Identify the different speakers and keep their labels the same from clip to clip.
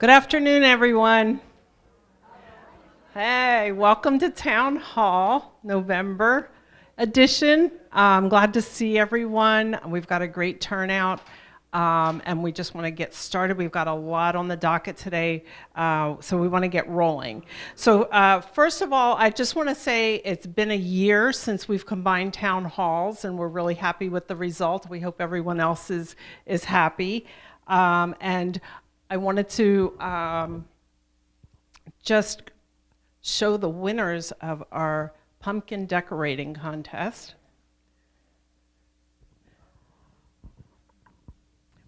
Speaker 1: Good afternoon, everyone. Hey, welcome to Town Hall, November edition. I'm glad to see everyone. We've got a great turnout, and we just want to get started. We've got a lot on the docket today, so we want to get rolling. So first of all, I just want to say it's been a year since we've combined town halls, and we're really happy with the result. We hope everyone else is happy. And I wanted to just show the winners of our pumpkin decorating contest.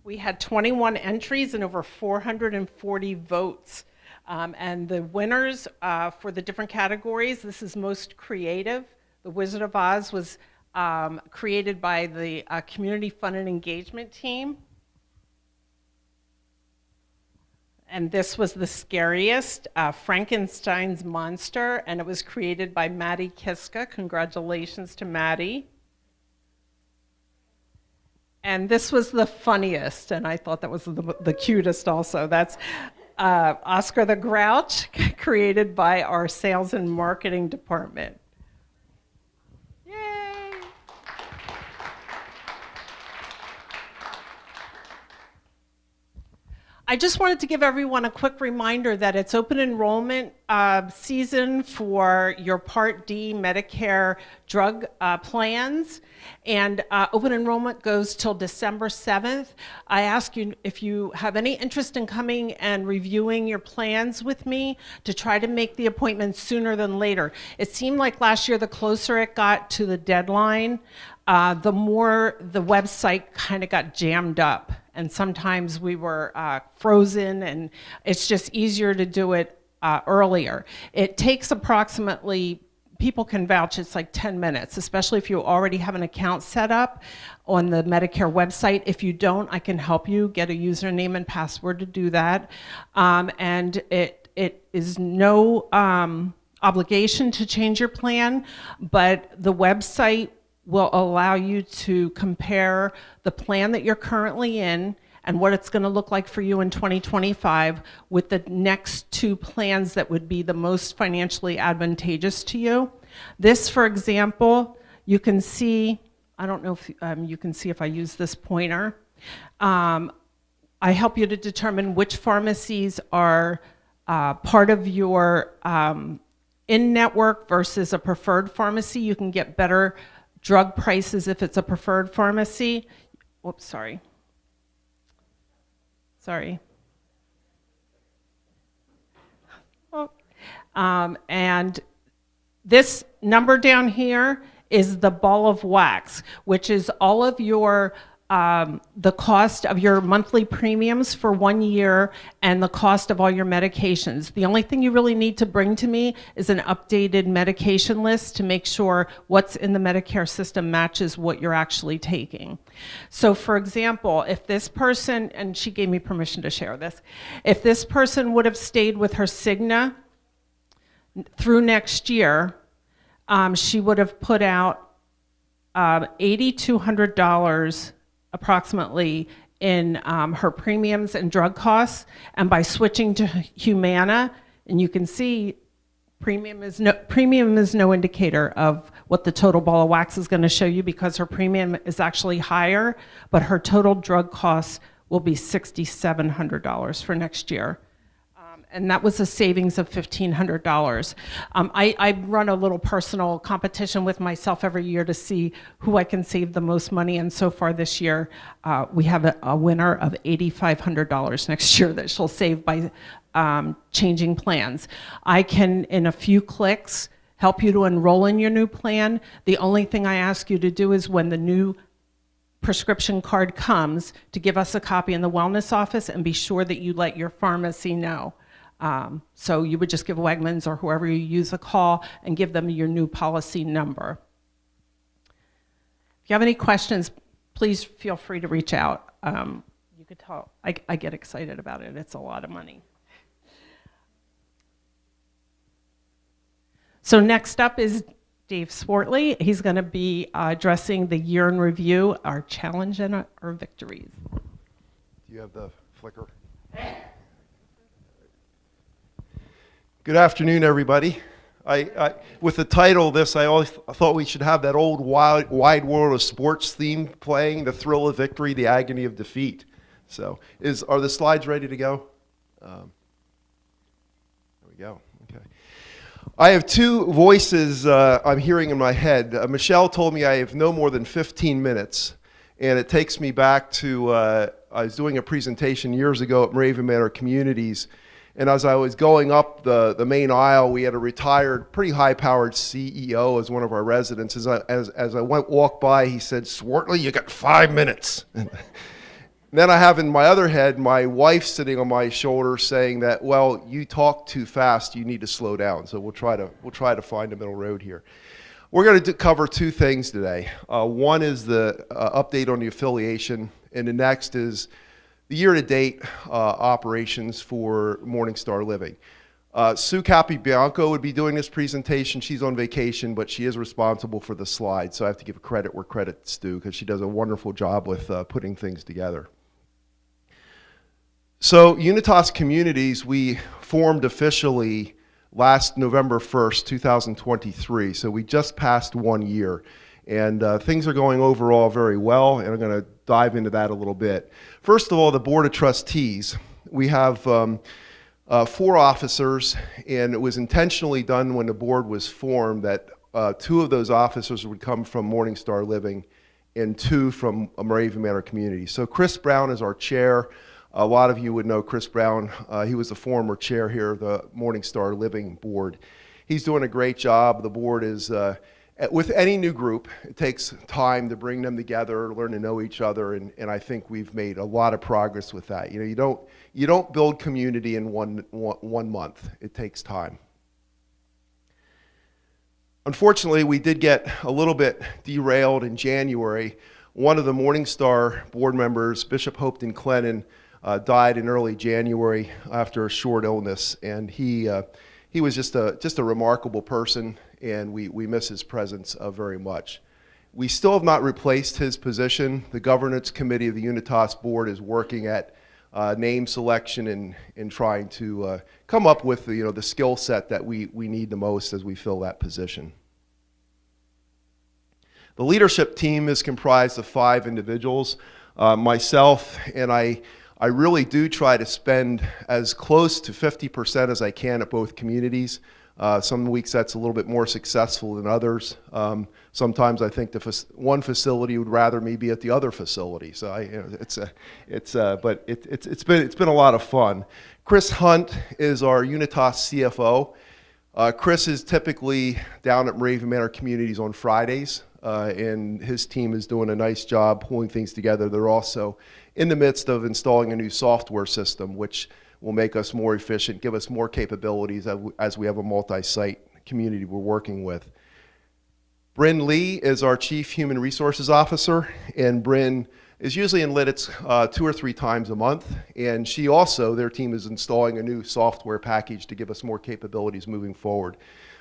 Speaker 1: We had 21 entries and over 440 votes. And the winners for the different categories, this is most creative. The Wizard of Oz was created by the Community Fun and Engagement team. And this was the scariest, Frankenstein's Monster, and it was created by Maddie Kiska. Congratulations to Maddie. And this was the funniest, and I thought that was the cutest also. That's Oscar the Grouch, created by our sales and marketing department. I just wanted to give everyone a quick reminder that it's open enrollment season for your Part D Medicare drug plans, and open enrollment goes till December 7th. I ask you if you have any interest in coming and reviewing your plans with me to try to make the appointment sooner than later. It seemed like last year the closer it got to the deadline, the more the website kind of got jammed up. And sometimes we were frozen, and it's just easier to do it earlier. It takes approximately, people can vouch, it's like 10 minutes, especially if you already have an account set up on the Medicare website. If you don't, I can help you get a username and password to do that. And it is no obligation to change your plan, but the website will allow you to compare the plan that you're currently in and what it's going to look like for you in 2025 with the next two plans that would be the most financially advantageous to you. This, for example, you can see, I don't know if you can see if I use this pointer. I help you to determine which pharmacies are part of your in-network versus a preferred pharmacy. You can get better drug prices if it's a preferred pharmacy. Whoops, sorry. Oh. And this number down here is the ball of wax, which is all of your the cost of your monthly premiums for 1 year and the cost of all your medications. The only thing you really need to bring to me is an updated medication list to make sure what's in the Medicare system matches what you're actually taking. So for example, if this person, and she gave me permission to share this, if this person would have stayed with her Cigna through next year, she would have put out $8,200 approximately in her premiums and drug costs, and by switching to Humana, and you can see premium is no indicator of what the total ball of wax is going to show you because her premium is actually higher, but her total drug costs will be $6,700 for next year. And that was a savings of $1,500. I run a little personal competition with myself every year to see who I can save the most money, and so far this year, we have a winner of $8,500 next year that she'll save by changing plans. I can, in a few clicks, help you to enroll in your new plan. The only thing I ask you to do is when the new prescription card comes, to give us a copy in the wellness office and be sure that you let your pharmacy know. So you would just give Wegmans or whoever you use a call and give them your new policy number. If you have any questions, please feel free to reach out. You could tell I get excited about it. It's a lot of money. So next up is Dave Swartley. He's going to be addressing the year in review, our challenge and our victories.
Speaker 2: Do you have the flicker? Good afternoon, everybody. With the title of this, I thought we should have that old wide world of sports theme playing, the thrill of victory, the agony of defeat. So, are the slides ready to go? There we go. Okay. I have two voices I'm hearing in my head. Michelle told me I have no more than 15 minutes, and it takes me back to I was doing a presentation years ago at Moravian Manor Communities. And as I was going up the main aisle, we had a retired, pretty high-powered CEO as one of our residents. As I walked by, he said, "Swartley, you got 5 minutes." And then I have in my other head my wife sitting on my shoulder saying that, "Well, you talk too fast. You need to slow down." So we'll try to find a middle road here. We're going to cover two things today. One is the update on the affiliation, and the next is the year-to-date operations for Morningstar Living. Sue Capibianco would be doing this presentation. She's on vacation, but she is responsible for the slides, so I have to give credit where credit's due because she does a wonderful job with putting things together. So Unitas Communities, we formed officially last November 1st, 2023, so we just passed 1 year. And things are going overall very well, and I'm going to dive into that a little bit. First of all, the Board of Trustees. We have 4 officers, and it was intentionally done when the board was formed that 2 of those officers would come from Morningstar Living and 2 from Moravian Manor Community. So Chris Brown is our chair. A lot of you would know Chris Brown. He was the former chair here of the Morningstar Living board. He's doing a great job. The board is with any new group, it takes time to bring them together, learn to know each other, and I think we've made a lot of progress with that. You know, you don't build community in one month. It takes time. Unfortunately, we did get a little bit derailed in January. One of the Morningstar board members, Bishop Hopeton Clennon, died in early January after a short illness, and he was just a remarkable person, and we miss his presence very much. We still have not replaced his position. The governance committee of the Unitas board is working at name selection and trying to come up with the skill set that we need the most as we fill that position. The leadership team is comprised of 5 individuals, myself, and I really do try to spend as close to 50% as I can at both communities. Some weeks that's a little bit more successful than others. Sometimes I think one facility would rather me be at the other facility. So it's been a lot of fun. Chris Hunt is our Unitas CFO. Chris is typically down at Moravian Manor Communities on Fridays, and his team is doing a nice job pulling things together. They're also in the midst of installing a new software system, which will make us more efficient, give us more capabilities as we have a multi-site community we're working with. Bryn Lee is our Chief Human Resources Officer, and Bryn is usually in Lidditz 2 or 3 times a month, and she also, their team is installing a new software package to give us more capabilities moving forward.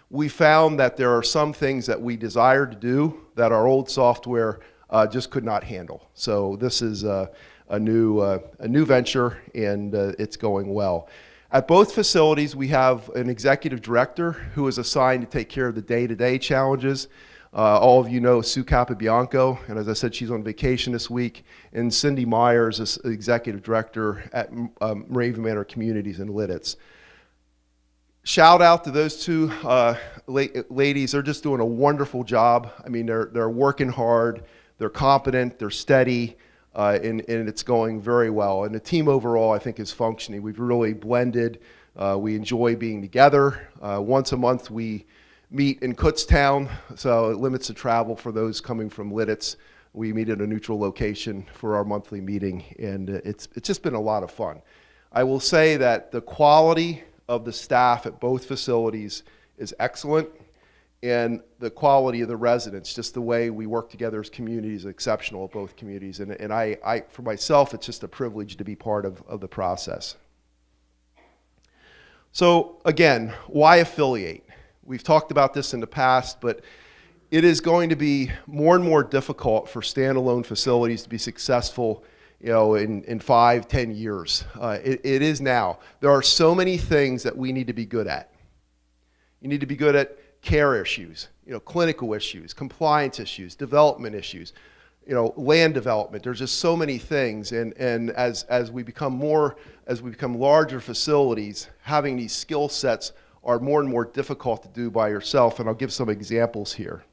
Speaker 2: We found that there are some things that we desire to do that our old software just could not handle. So this is a new venture, and it's going well. At both facilities, we have an executive director who is assigned to take care of the day-to-day challenges. All of you know Sue Capibianco, and as I said, she's on vacation this week. And Cindy Myers is executive director at Moravian Manor Communities in Lidditz. Shout out to those 2 ladies. They're just doing a wonderful job. I mean, they're working hard, they're competent, they're steady. And it's going very well. And the team overall, I think, is functioning. We've really blended. We enjoy being together. Once a month, we meet in Kutztown, so it limits the travel for those coming from Lidditz. We meet at a neutral location for our monthly meeting, and it's just been a lot of fun. I will say that the quality of the staff at both facilities is excellent, and the quality of the residents, just the way we work together as communities, is exceptional at both communities. And I, for myself, it's just a privilege to be part of the process. So again, why affiliate? We've talked about this in the past, but it is going to be more and more difficult for standalone facilities to be successful, in 5, 10 years. It is now. There are so many things that we need to be good at. You need to be good at care issues, clinical issues, compliance issues, development issues, land development. There's just so many things, and as we become larger facilities, having these skill sets are more and more difficult to do by yourself, and I'll give some examples here.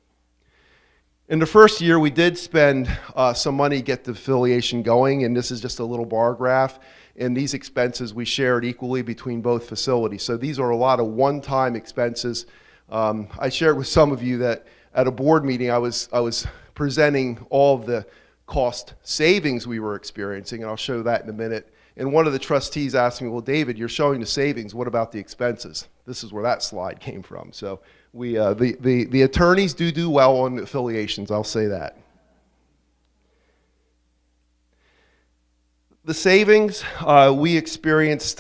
Speaker 2: In the first year, we did spend some money to get the affiliation going, and this is just a little bar graph. And these expenses we shared equally between both facilities. So these are a lot of one-time expenses. I shared with some of you that at a board meeting, I was presenting all of the cost savings we were experiencing, and I'll show that in a minute. And one of the trustees asked me, well, David, you're showing the savings. What about the expenses? This is where that slide came from. So the attorneys do well on affiliations, I'll say that. The savings we experienced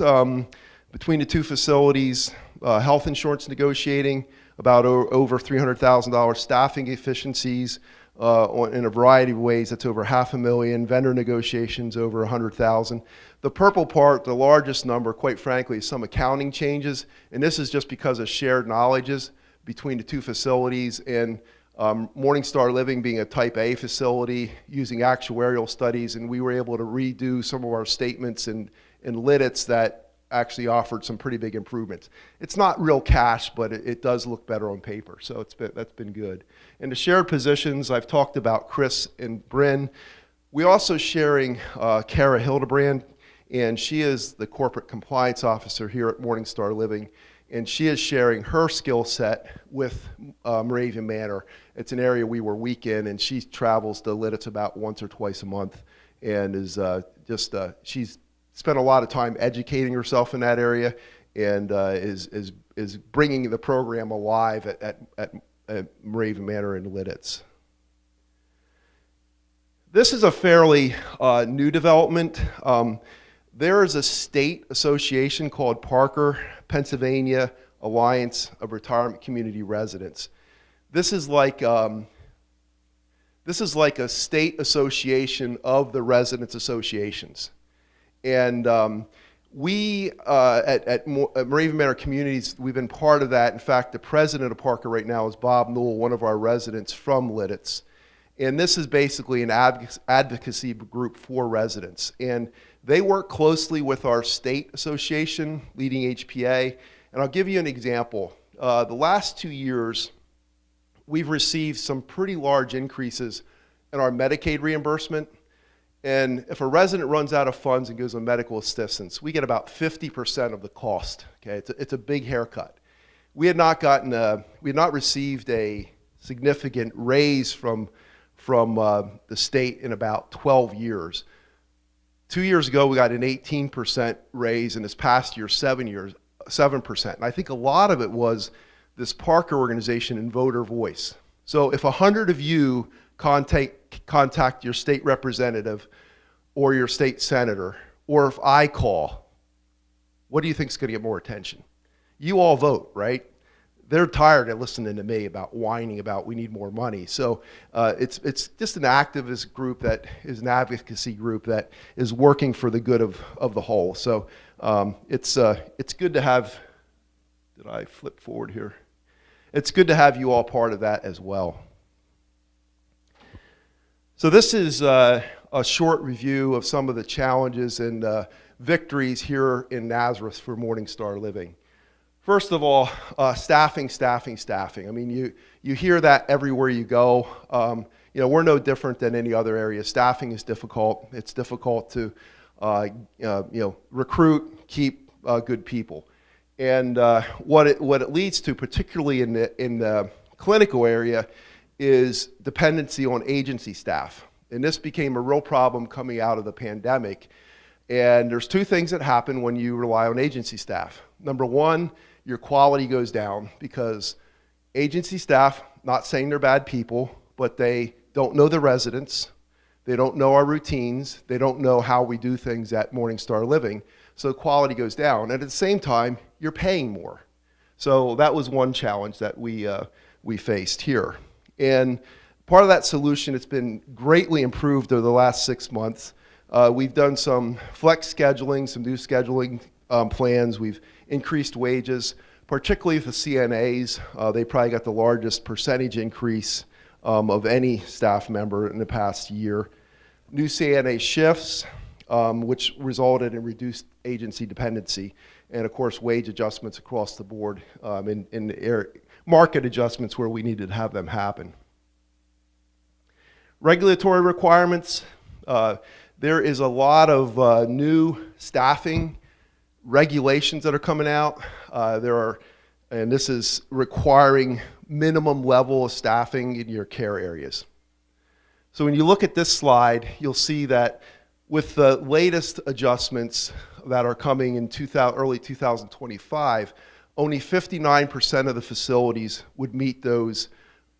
Speaker 2: between the two facilities, health insurance negotiating, about over $300,000, staffing efficiencies in a variety of ways, that's over $500,000, vendor negotiations over $100,000. The purple part, the largest number, quite frankly, is some accounting changes, and this is just because of shared knowledges between the two facilities, and Morningstar Living being a type A facility using actuarial studies, and we were able to redo some of our statements in LIDITs that actually offered some pretty big improvements. It's not real cash, but it does look better on paper, so that's been good. And the shared positions, I've talked about Chris and Bryn. We're also sharing Kara Hildebrand, and she is the corporate compliance officer here at Morningstar Living. And she is sharing her skill set with Moravian Manor. It's an area we were weak in, and she travels to LIDITs about once or twice a month, and is she's spent a lot of time educating herself in that area, and is bringing the program alive at Moravian Manor and LIDITs. This is a fairly new development. There is a state association called Parker, Pennsylvania Alliance of Retirement Community Residents. This is like a state association of the residents associations. And we at Moravian Manor Communities, we've been part of that. In fact, the president of Parker right now is Bob Newell, one of our residents from LIDITs. And this is basically an advocacy group for residents. And they work closely with our state association, Leading HPA. And I'll give you an example. The last 2 years, we've received some pretty large increases in our Medicaid reimbursement. And if a resident runs out of funds and goes on medical assistance, we get about 50% of the cost. Okay, it's a big haircut. We had not received a significant raise from the state in about 12 years. 2 years ago, we got an 18% raise, and this past year, 7%. And I think a lot of it was this Parker organization and voter voice. So if 100 of you contact your state representative or your state senator, or if I call, what do you think is going to get more attention? You all vote, right? They're tired of listening to me about whining about we need more money. So it's just an activist group that is an advocacy group that is working for the good of the whole. So it's good to have, did I flip forward here? It's good to have you all part of that as well. So this is a short review of some of the challenges and victories here in Nazareth for Morningstar Living. First of all, staffing. I mean, you hear that everywhere you go. We're no different than any other area. Staffing is difficult. It's difficult to, recruit, keep good people. And what it leads to, particularly in the clinical area, is dependency on agency staff. And this became a real problem coming out of the pandemic. And there's two things that happen when you rely on agency staff. Number one, your quality goes down because agency staff, not saying they're bad people, but they don't know the residents, they don't know our routines, they don't know how we do things at Morningstar Living, so quality goes down. And at the same time, you're paying more. So that was one challenge that we faced here. And part of that solution, it's been greatly improved over the last 6 months. We've done some flex scheduling, some new scheduling plans. We've increased wages. particularly the CNAs. They probably got the largest percentage increase of any staff member in the past year. New CNA shifts, which resulted in reduced agency dependency, and of course wage adjustments across the board in market adjustments where we needed to have them happen. Regulatory requirements. There is a lot of new staffing regulations that are coming out. And this is requiring minimum level of staffing in your care areas. So when you look at this slide, you'll see that with the latest adjustments that are coming in early 2025, only 59% of the facilities would meet those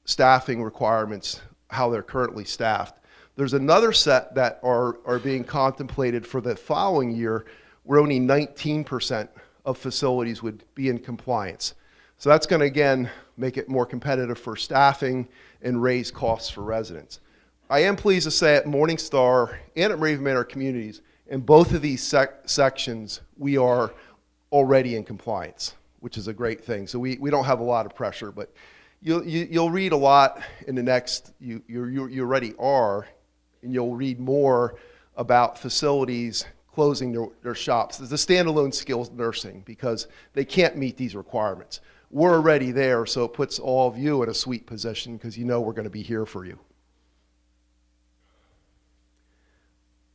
Speaker 2: staffing requirements, how they're currently staffed. There's another set that are being contemplated for the following year where only 19% of facilities would be in compliance. So that's going to, again, make it more competitive for staffing and raise costs for residents. I am pleased to say at Morningstar and at Raven Manor Communities, in both of these sections, we are already in compliance, which is a great thing. So we don't have a lot of pressure, but you'll read a lot in the next, you already are, and you'll read more about facilities closing their shops. There's a standalone skilled nursing because they can't meet these requirements. We're already there, so it puts all of you in a sweet position because you know we're going to be here for you.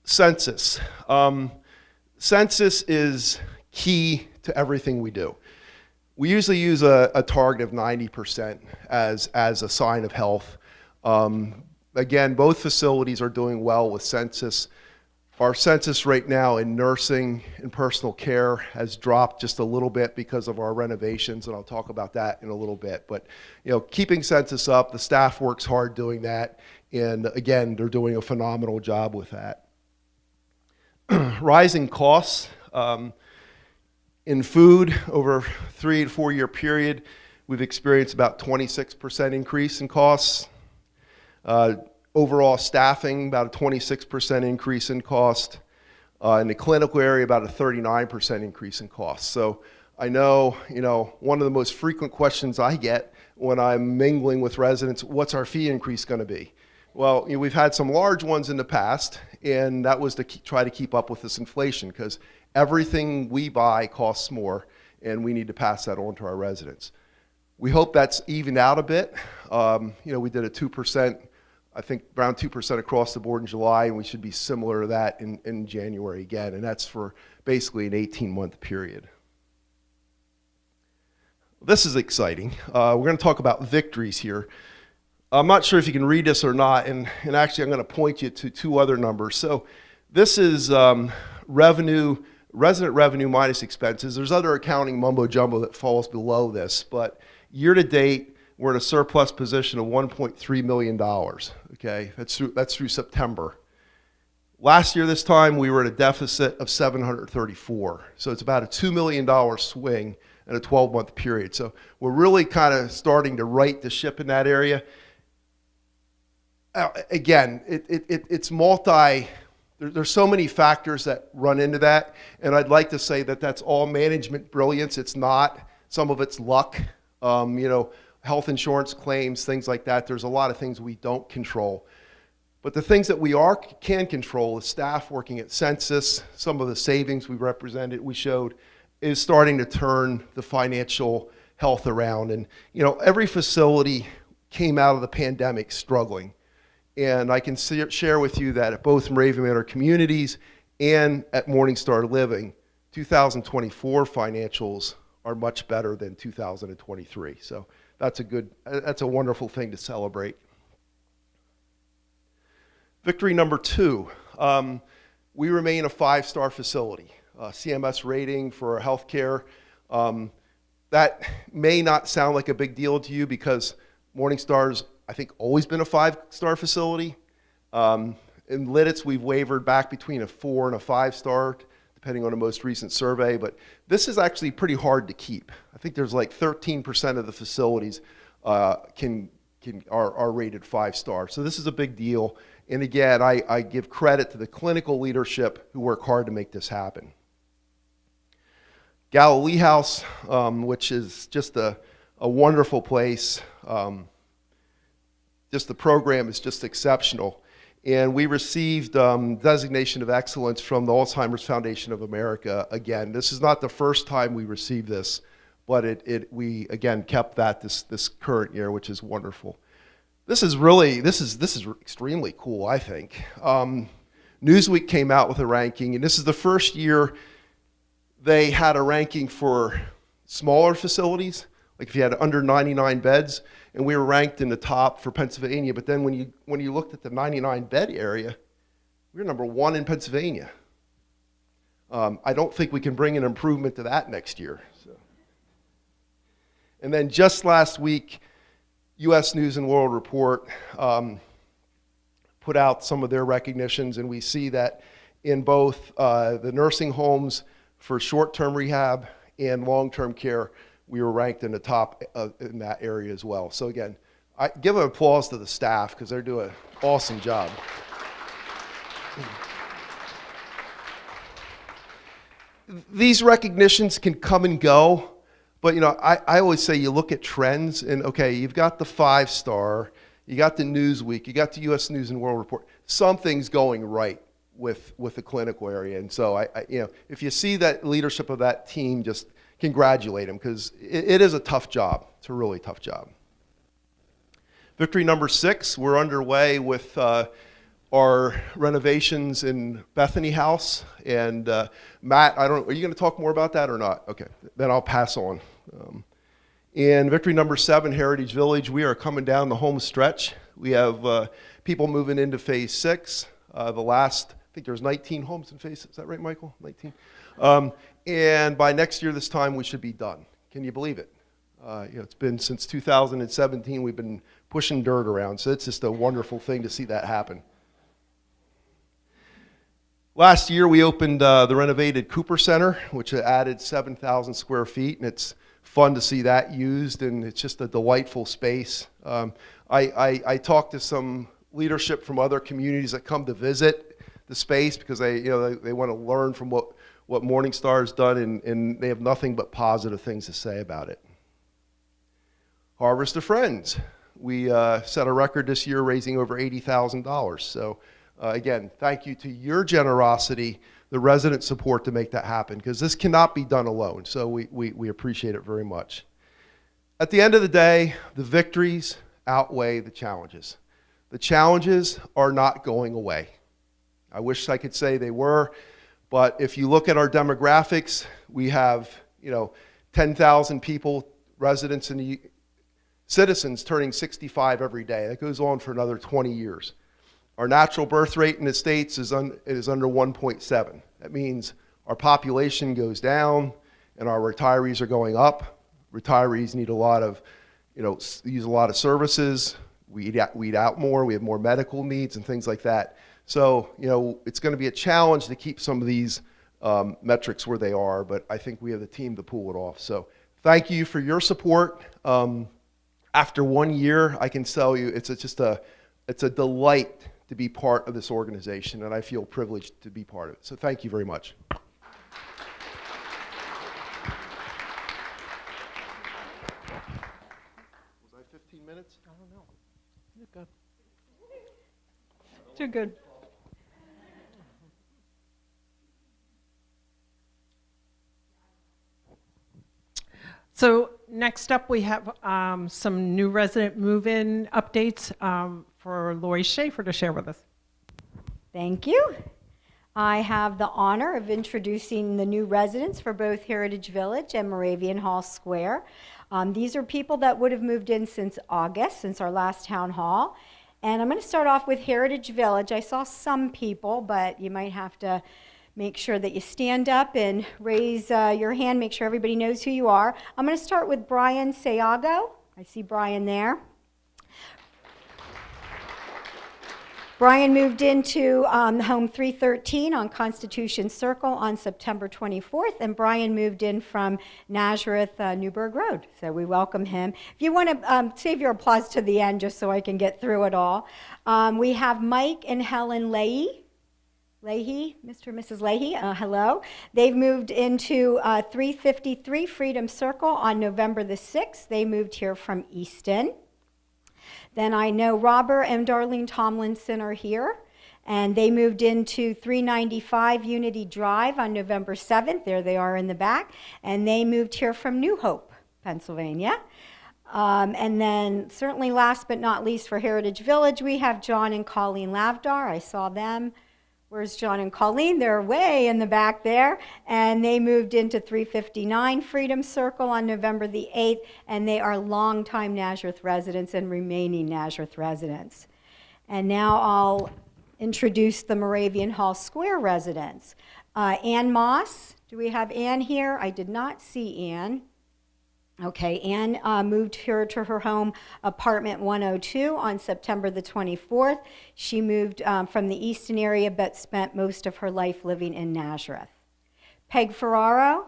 Speaker 2: Census. Census is key to everything we do. We usually use a target of 90% as a sign of health. Again, both facilities are doing well with census. Our census right now in nursing and personal care has dropped just a little bit because of our renovations, and I'll talk about that in a little bit. But keeping census up, the staff works hard doing that, and again, they're doing a phenomenal job with that. Rising costs in food over a 3 to 4 year period, we've experienced about 26% increase in costs. Overall staffing, about a 26% increase in cost. In the clinical area, about a 39% increase in cost. So I know, one of the most frequent questions I get when I'm mingling with residents, what's our fee increase going to be? Well, we've had some large ones in the past, and that was to try to keep up with this inflation because everything we buy costs more, and we need to pass that on to our residents. We hope that's evened out a bit. We did a 2%. I think around 2% across the board in July, and we should be similar to that in January again, and that's for basically an 18-month period. This is exciting. We're going to talk about victories here. I'm not sure if you can read this or not, and actually I'm going to point you to two other numbers. So this is resident revenue minus expenses. There's other accounting mumbo-jumbo that falls below this, but year to date, we're in a surplus position of $1.3 million, okay? That's through September. Last year this time, we were at a deficit of $734. So it's about a $2 million swing in a 12-month period. So we're really kind of starting to right the ship in that area. Again, it's there's so many factors that run into that, and I'd like to say that that's all management brilliance. It's not. Some of it's luck. Health insurance claims, things like that. There's a lot of things we don't control. But the things that we can control is staff working at census. Some of the savings we showed, is starting to turn the financial health around. And every facility came out of the pandemic struggling. And I can share with you that at both Raven Manor Communities and at Morningstar Living, 2024 financials are much better than 2023. So that's a wonderful thing to celebrate. Victory number 2, we remain a 5-star facility. CMS rating for healthcare. That may not sound like a big deal to you because Morningstar's, I think, always been a 5-star facility. In Lidditz, we've wavered back between a 4 and a 5-star, depending on the most recent survey, but this is actually pretty hard to keep. I think there's like 13% of the facilities are rated 5-star. So this is a big deal. And again, I give credit to the clinical leadership who work hard to make this happen. Galilee House, which is just a wonderful place. Just the program is just exceptional. And we received designation of excellence from the Alzheimer's Foundation of America again. This is not the first time we received this, but we again kept that this current year, which is wonderful. This is extremely cool, I think. Newsweek came out with a ranking, and this is the first year they had a ranking for smaller facilities, like if you had under 99 beds, and we were ranked in the top for Pennsylvania. But then when you looked at the 99 bed area, we were #1 in Pennsylvania. I don't think we can bring an improvement to that next year. So. And then just last week, U.S. News and World Report put out some of their recognitions, and we see that in both the nursing homes for short-term rehab and long-term care, we were ranked in the top in that area as well. So again, I give an applause to the staff because they're doing an awesome job. These recognitions can come and go, but you know, I always say you look at trends, and okay, you've got the 5-star, you got the Newsweek, you got the U.S. News and World Report. Something's going right with the clinical area, and so I you know, if you see that leadership of that team, just congratulate them, because it is a tough job. It's a really tough job. Victory number 6, we're underway with our renovations in Bethany House, and Matt, are you going to talk more about that or not? Okay, then I'll pass on. And victory number 7, Heritage Village, we are coming down the home stretch. We have people moving into phase 6. The last, I think there's 19 homes in phase 6. Is that right, Michael? 19. And by next year this time, we should be done. Can you believe it? You know, it's been since 2017 we've been pushing dirt around, so it's just a wonderful thing to see that happen. Last year we opened the renovated Cooper Center, which added 7,000 square feet, and it's fun to see that used, and it's just a delightful space. I talked to some leadership from other communities that come to visit the space because they want to learn from what Morningstar has done, and they have nothing but positive things to say about it. Harvest of Friends. We set a record this year raising over $80,000. So again, thank you to your generosity, the resident support to make that happen, because this cannot be done alone. So we appreciate it very much. At the end of the day, the victories outweigh the challenges. The challenges are not going away. I wish I could say they were. But if you look at our demographics, we have 10,000 people, residents in the citizens turning 65 every day. That goes on for another 20 years. Our natural birth rate in the States is under 1.7. That means our population goes down and our retirees are going up. Retirees need a lot of, use a lot of services. We eat out more. We have more medical needs and things like that. So, it's going to be a challenge to keep some of these metrics where they are, but I think we have the team to pull it off. So thank you for your support. After 1 year, I can tell you it's a delight to be part of this organization, and I feel privileged to be part of it. So thank you very much. Was I 15 minutes?
Speaker 1: I don't know. You're good. Too good. So next up, we have some new resident move-in updates for Lori Schaefer to share with us.
Speaker 3: Thank you. I have the honor of introducing the new residents for both Heritage Village and Moravian Hall Square. These are people that would have moved in since August, since our last town hall. And I'm going to start off with Heritage Village. I saw some people, but you might have to make sure that you stand up and raise your hand, make sure everybody knows who you are. I'm going to start with Brian Sayago. I see Brian there. Brian moved into home 313 on Constitution Circle on September 24th, and Brian moved in from Nazareth, Newburgh Road. So we welcome him. If you want to save your applause to the end, just so I can get through it all. We have Mike and Helen Leahy Leahy, Mr. and Mrs. Leahy, hello. They've moved into 353 Freedom Circle on November the 6th. They moved here from Easton. Then I know Robert and Darlene Tomlinson are here, and they moved into 395 Unity Drive on November 7th. There they are in the back, and they moved here from New Hope, Pennsylvania. And then certainly last but not least for Heritage Village, we have John and Colleen Lavdar. I saw them. Where's John and Colleen? They're way in the back there. And they moved into 359 Freedom Circle on November the 8th, and they are longtime Nazareth residents and remaining Nazareth residents. And now I'll introduce the Moravian Hall Square residents. Ann Moss, do we have Ann here? I did not see Ann. Okay, Ann moved here to her home, apartment 102, on September the 24th. She moved from the Easton area, but spent most of her life living in Nazareth. Peg Ferraro,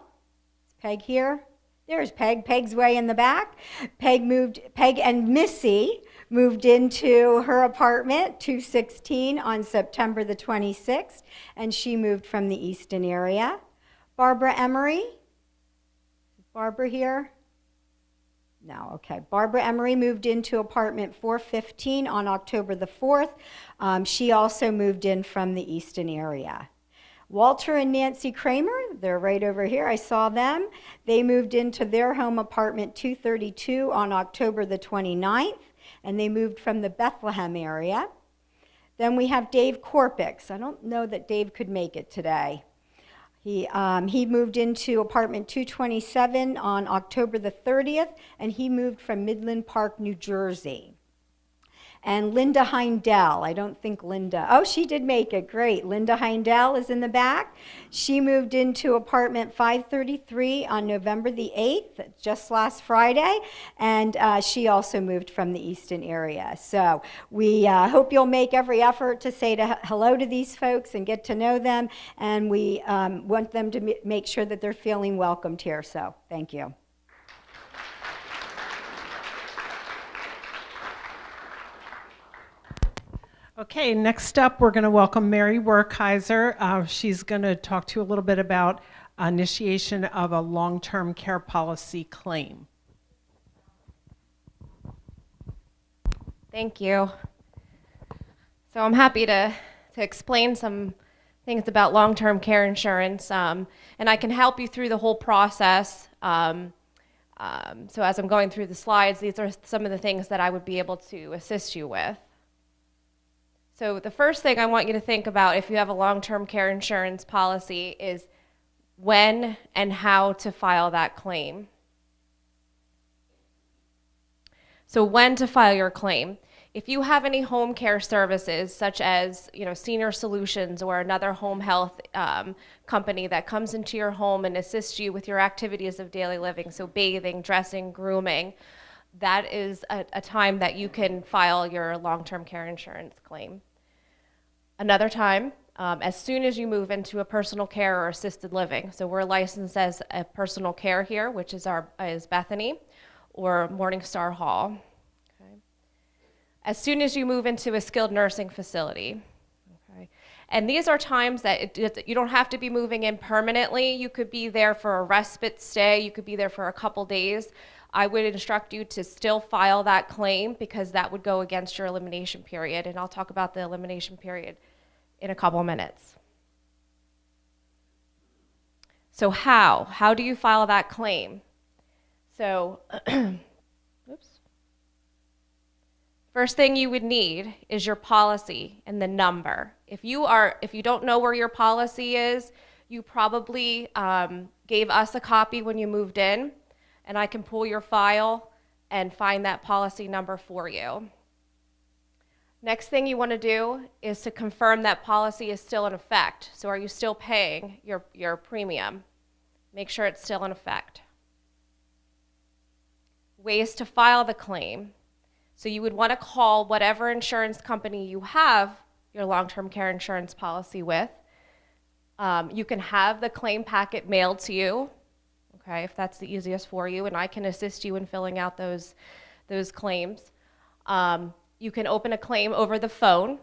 Speaker 3: is Peg here? There's Peg. Peg's way in the back. Peg and Missy moved into her apartment, 216, on September the 26th, and she moved from the Easton area. Barbara Emery, is Barbara here? No, okay. Barbara Emery moved into apartment 415 on October the 4th. She also moved in from the Easton area. Walter and Nancy Kramer, they're right over here. I saw them. They moved into their home apartment 232 on October the 29th, and they moved from the Bethlehem area. Then we have Dave Korpix. I don't know that Dave could make it today. He moved into apartment 227 on October the 30th, and he moved from Midland Park, New Jersey. And Linda Heindel, I don't think Linda, oh, she did make it, great. Linda Heindel is in the back. She moved into apartment 533 on November the 8th, just last Friday, and she also moved from the Easton area. So we hope you'll make every effort to say hello to these folks and get to know them, and we want them to make sure that they're feeling welcomed here, so thank you.
Speaker 1: Okay, next up, we're going to welcome Mary Werkheiser. She's going to talk to you a little bit about initiation of a long-term care policy claim.
Speaker 4: Thank you. So I'm happy to explain some things about long-term care insurance, and I can help you through the whole process. So as I'm going through the slides, these are some of the things that I would be able to assist you with. So the first thing I want you to think about if you have a long-term care insurance policy is when and how to file that claim. So when to file your claim. If you have any home care services, such as Senior Solutions or another home health company that comes into your home and assists you with your activities of daily living, so bathing, dressing, grooming, that is a time that you can file your long-term care insurance claim. Another time, as soon as you move into a personal care or assisted living. So we're licensed as a personal care here, which is Bethany or Morningstar Hall. Okay. As soon as you move into a skilled nursing facility. Okay. And these are times that you don't have to be moving in permanently. You could be there for a respite stay. You could be there for a couple days. I would instruct you to still file that claim because that would go against your elimination period. And I'll talk about the elimination period in a couple minutes. So how do you file that claim? So, oops. First thing you would need is your policy and the number. If you don't know where your policy is, you probably gave us a copy when you moved in, and I can pull your file and find that policy number for you. Next thing you want to do is to confirm that policy is still in effect. So are you still paying your premium? Make sure it's still in effect. Ways to file the claim. So you would want to call whatever insurance company you have your long-term care insurance policy with. You can have the claim packet mailed to you, okay, if that's the easiest for you, and I can assist you in filling out those claims. You can open a claim over the phone,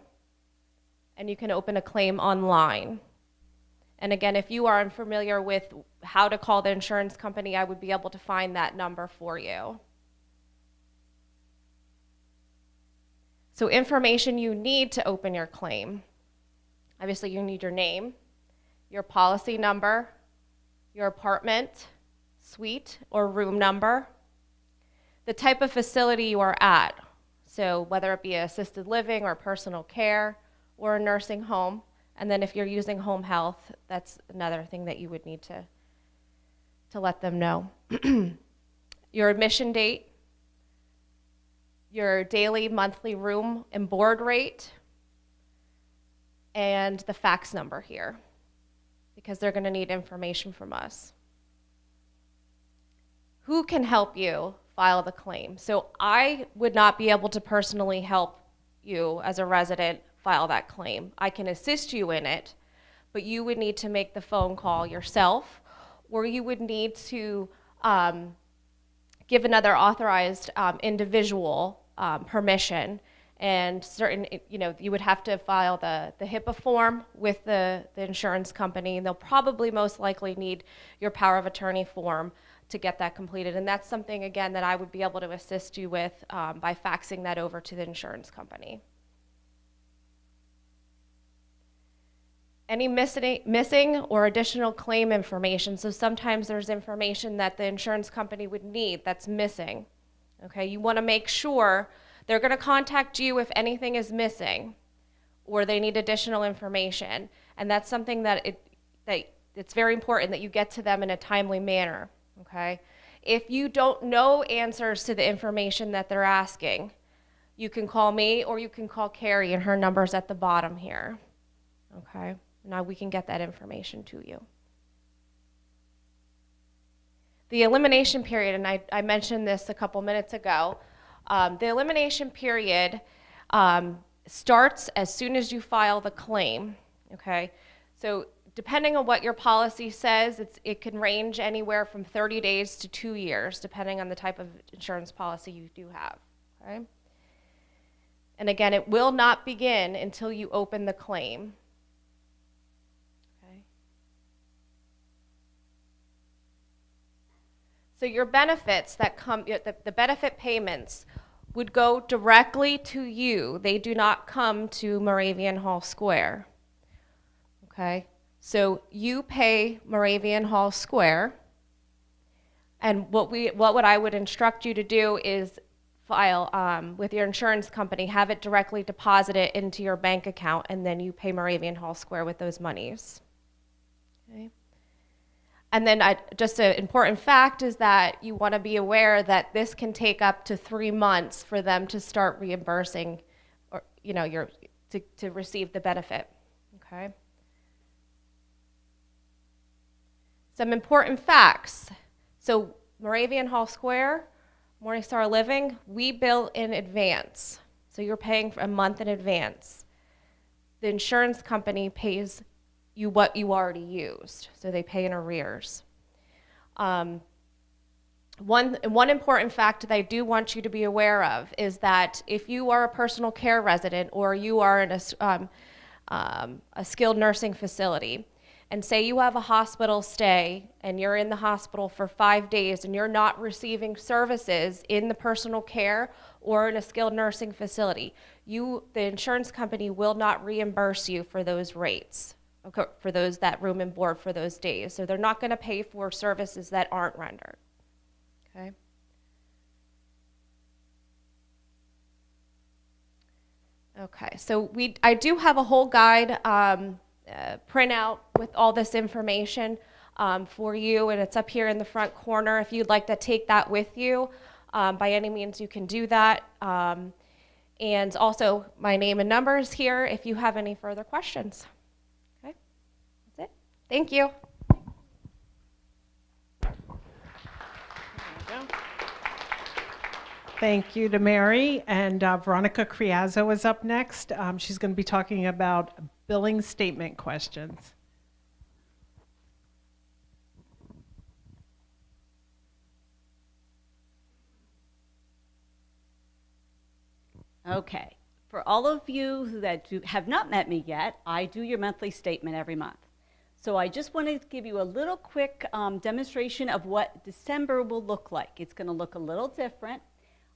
Speaker 4: and you can open a claim online. And again, if you are unfamiliar with how to call the insurance company, I would be able to find that number for you. So information you need to open your claim. Obviously, you need your name, your policy number, your apartment, suite, or room number, the type of facility you are at. So whether it be assisted living or personal care or a nursing home. And then if you're using home health, that's another thing that you would need to let them know. Your admission date, your daily, monthly room and board rate, and the fax number here, because they're going to need information from us. Who can help you file the claim? So I would not be able to personally help you as a resident file that claim. I can assist you in it, but you would need to make the phone call yourself, or you would need to give another authorized individual permission, and certain, you would have to file the HIPAA form with the insurance company, and they'll probably most likely need your power of attorney form to get that completed. And that's something, again, that I would be able to assist you with by faxing that over to the insurance company. Any missing or additional claim information. So sometimes there's information that the insurance company would need that's missing. Okay, you want to make sure they're going to contact you if anything is missing or they need additional information. And that's something that it's very important that you get to them in a timely manner. Okay, if you don't know answers to the information that they're asking, you can call me or you can call Carrie, and her number's at the bottom here. Okay, now we can get that information to you. The elimination period, and I mentioned this a couple minutes ago, the elimination period starts as soon as you file the claim. Okay, so depending on what your policy says, it can range anywhere from 30 days to 2 years, depending on the type of insurance policy you do have. Okay? And again, it will not begin until you open the claim. Okay? So your benefits that come, the benefit payments would go directly to you. They do not come to Moravian Hall Square. Okay? So you pay Moravian Hall Square, and what I would instruct you to do is file with your insurance company, have it directly deposited into your bank account, and then you pay Moravian Hall Square with those monies. Okay. And then just an important fact is that you want to be aware that this can take up to 3 months for them to start reimbursing, or to receive the benefit. Okay. Some important facts. So Moravian Hall Square, Morningstar Living, we bill in advance. So you're paying for a month in advance. The insurance company pays you what you already used. So they pay in arrears. One important fact that I do want you to be aware of is that if you are a personal care resident or you are in a skilled nursing facility, and say you have a hospital stay and you're in the hospital for 5 days and you're not receiving services in the personal care or in a skilled nursing facility, the insurance company will not reimburse you for those rates, okay, for that room and board for those days. So they're not going to pay for services that aren't rendered. Okay. Okay, so I do have a whole guide printout with all this information for you, and it's up here in the front corner. If you'd like to take that with you, by any means you can do that. And also my name and number is here if you have any further questions. Okay, that's it. Thank you.
Speaker 1: Thank you to Mary. And Veronica Criazzo is up next. She's going to be talking about billing statement questions.
Speaker 5: Okay. For all of you have not met me yet, I do your monthly statement every month. So I just wanted to give you a little quick demonstration of what December will look like. It's going to look a little different.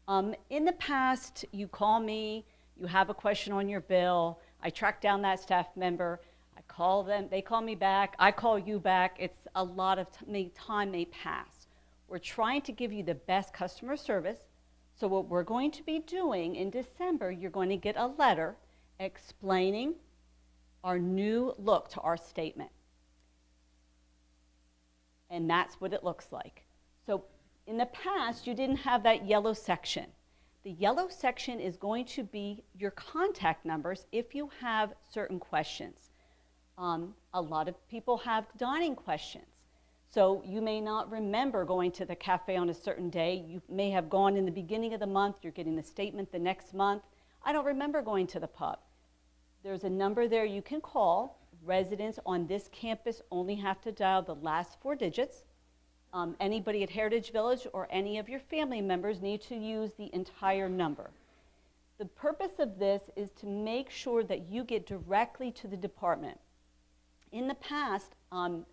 Speaker 5: In the past, you call me, you have a question on your bill, I track down that staff member, I call them, they call me back, I call you back. It's a lot of time may pass. We're trying to give you the best customer service. So what we're going to be doing in December, you're going to get a letter explaining our new look to our statement. And that's what it looks like. So in the past, you didn't have that yellow section. The yellow section is going to be your contact numbers if you have certain questions. A lot of people have dining questions. So you may not remember going to the cafe on a certain day. You may have gone in the beginning of the month. You're getting the statement the next month. I don't remember going to the pub. There's a number there you can call. Residents on this campus only have to dial the last 4 digits. Anybody at Heritage Village or any of your family members need to use the entire number. The purpose of this is to make sure that you get directly to the department. In the past,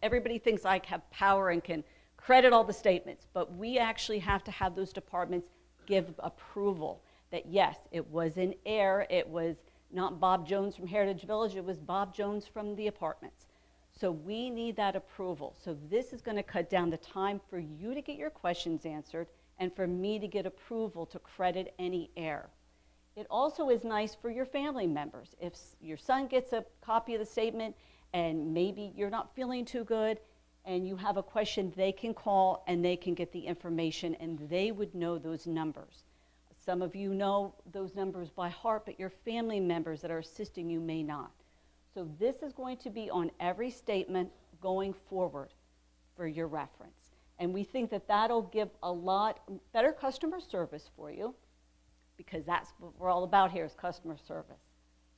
Speaker 5: everybody thinks I have power and can credit all the statements, but we actually have to have those departments give approval that yes, it was an error, it was not Bob Jones from Heritage Village, it was Bob Jones from the apartments. So we need that approval. So this is going to cut down the time for you to get your questions answered and for me to get approval to credit any error. It also is nice for your family members. If your son gets a copy of the statement and maybe you're not feeling too good and you have a question, they can call and they can get the information and they would know those numbers. Some of you know those numbers by heart, but your family members that are assisting you may not. So this is going to be on every statement going forward for your reference. And we think that that'll give a lot better customer service for you because that's what we're all about here is customer service.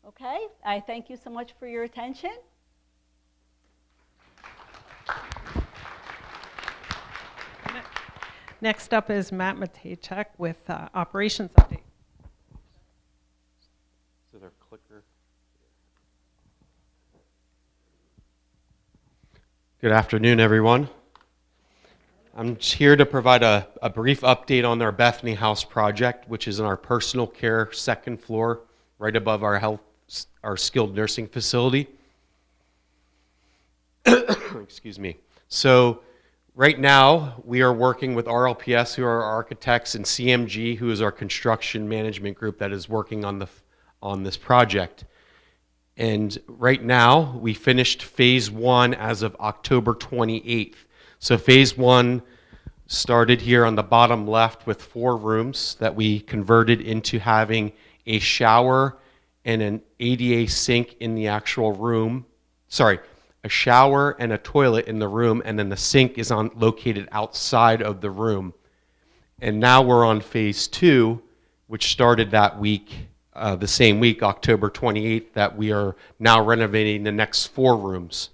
Speaker 5: Okay, I thank you so much for your attention.
Speaker 1: Next up is Matt Matejczak with Operations Update.
Speaker 6: Is there a clicker? Good afternoon, everyone. I'm here to provide a brief update on our Bethany House project, which is in our personal care second floor, right above our skilled nursing facility. Excuse me. So right now, we are working with RLPS, who are our architects, and CMG, who is our construction management group that is working on this project. And right now, we finished phase 1 as of October 28th. So phase 1 started here on the bottom left with 4 rooms that we converted into having a shower and an ADA sink in the actual room. Sorry, a shower and a toilet in the room, and then the sink is located outside of the room. And now we're on phase 2, which started that week, the same week, October 28th, that we are now renovating the next 4 rooms.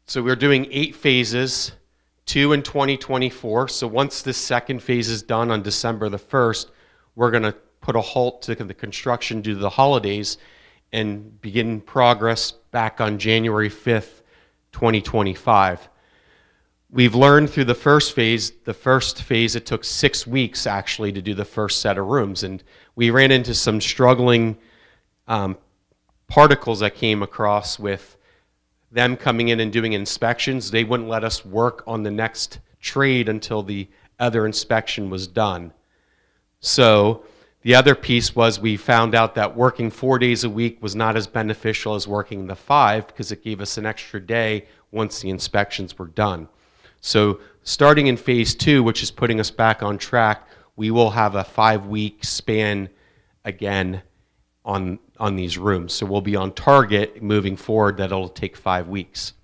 Speaker 6: So we're doing 8 phases, 2 in 2024. So once this second phase is done on December the 1st, we're going to put a halt to the construction due to the holidays and begin progress back on January 5th, 2025. We've learned through the first phase, it took 6 weeks actually to do the first set of rooms, and we ran into some struggling particles that came across with them coming in and doing inspections. They wouldn't let us work on the next trade until the other inspection was done. So the other piece was we found out that working 4 days a week was not as beneficial as working the 5 because it gave us an extra day once the inspections were done. So starting in phase 2, which is putting us back on track, we will have a 5-week span again on these rooms. So we'll be on target moving forward that it'll take 5 weeks.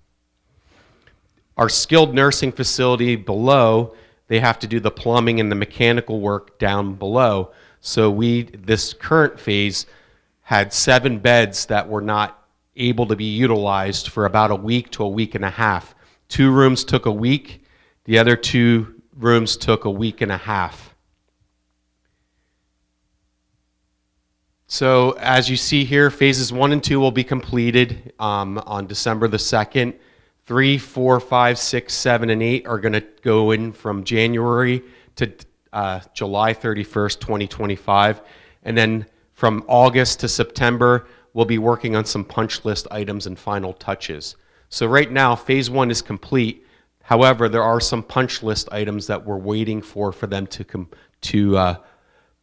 Speaker 6: Our skilled nursing facility below, they have to do the plumbing and the mechanical work down below. So this current phase had 7 beds that were not able to be utilized for about a week to a week and a half. 2 rooms took a week. The other 2 rooms took a week and a half. So as you see here, phases 1 and 2 will be completed on December the 2nd. 3, 4, 5, 6, 7, and 8 are going to go in from January to July 31st, 2025. And then from August to September, we'll be working on some punch list items and final touches. So right now, phase 1 is complete. However, there are some punch list items that we're waiting for them to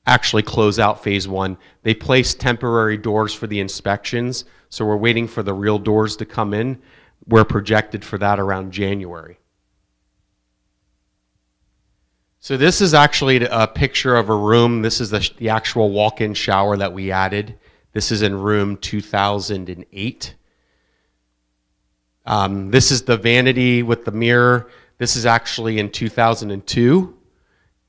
Speaker 6: actually close out phase 1. They placed temporary doors for the inspections, so we're waiting for the real doors to come in. We're projected for that around January. So this is actually a picture of a room. This is the actual walk-in shower that we added. This is in room 2008. This is the vanity with the mirror. This is actually in 2002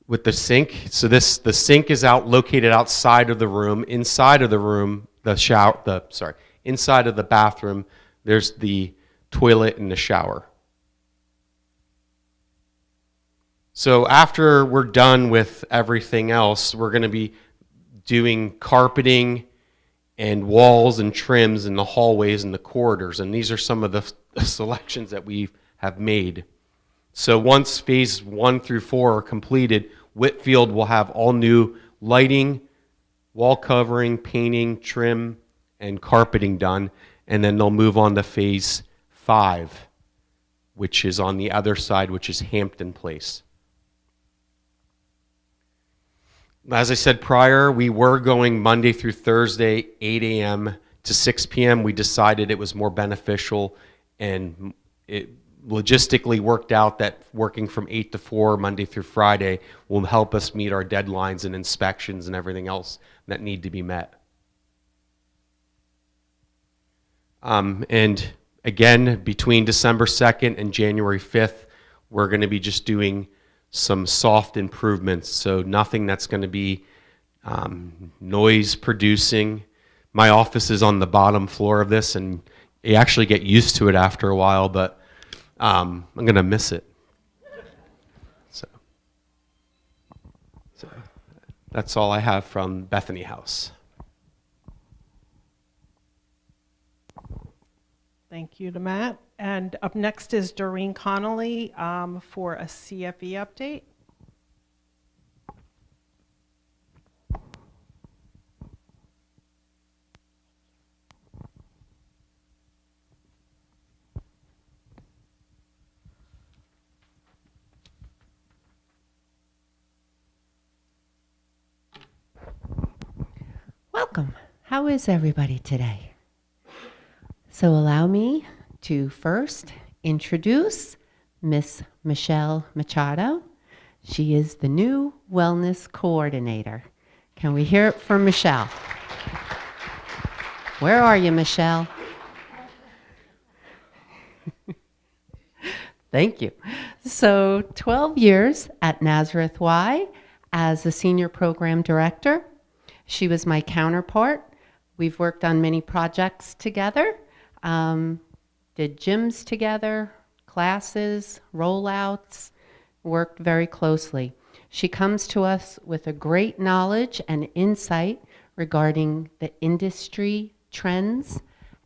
Speaker 6: with the sink. So the sink is located outside of the room. Inside of the room, inside of the bathroom, there's the toilet and the shower. So after we're done with everything else, we're going to be doing carpeting and walls and trims in the hallways and the corridors. And these are some of the selections that we have made. So once phase 1 through 4 are completed, Whitfield will have all new lighting, wall covering, painting, trim, and carpeting done. And then they'll move on to phase 5, which is on the other side, which is Hampton Place. As I said prior, we were going Monday through Thursday, 8 a.m. to 6 p.m. We decided it was more beneficial, and it logistically worked out that working from 8 to 4 Monday through Friday will help us meet our deadlines and inspections and everything else that need to be met. And again, between December 2nd and January 5th, we're going to be just doing some soft improvements, so nothing that's going to be noise producing. My office is on the bottom floor of this, and you actually get used to it after a while, but I'm going to miss it. So that's all I have from Bethany House.
Speaker 1: Thank you to Matt. And up next is Doreen Connolly for a CFE update.
Speaker 7: Welcome. How is everybody today? So allow me to first introduce Miss Michelle Machado. She is the new Wellness Coordinator. Can we hear it from Michelle? Where are you, Michelle? Thank you. So 12 years at Nazareth Y as a Senior Program Director. She was my counterpart. We've worked on many projects together. Did gyms together, classes, rollouts, worked very closely. She comes to us with a great knowledge and insight regarding the industry trends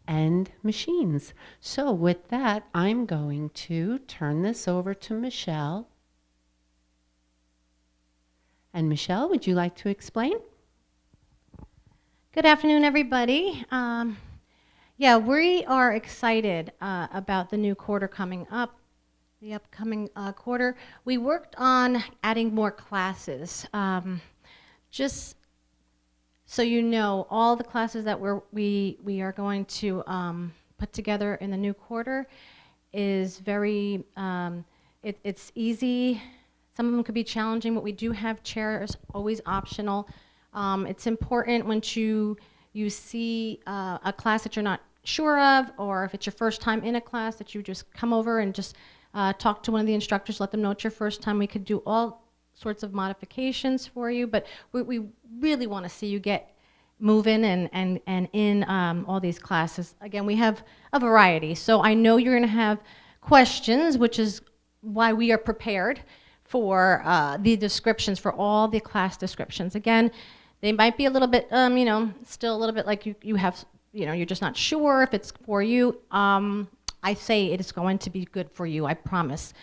Speaker 7: and machines. So with that, I'm going to turn this over to Michelle. And Michelle, would you like to explain?
Speaker 8: Good afternoon, everybody. Yeah, we are excited about the new quarter coming up, the upcoming quarter. We worked on adding more classes. Just so you know, all the classes that we are going to put together in the new quarter is very, it's easy. Some of them could be challenging, but we do have chairs, always optional. It's important when you see a class that you're not sure of, or if it's your first time in a class, that you just come over and just talk to one of the instructors, let them know it's your first time. We could do all sorts of modifications for you, but we really want to see you get moving and in all these classes. Again, we have a variety, so I know you're going to have questions, which is why we are prepared for the descriptions, for all the class descriptions. Again, They might be a little bit, still a little bit like you have, you're just not sure if it's for you. I say it is going to be good for you, I promise.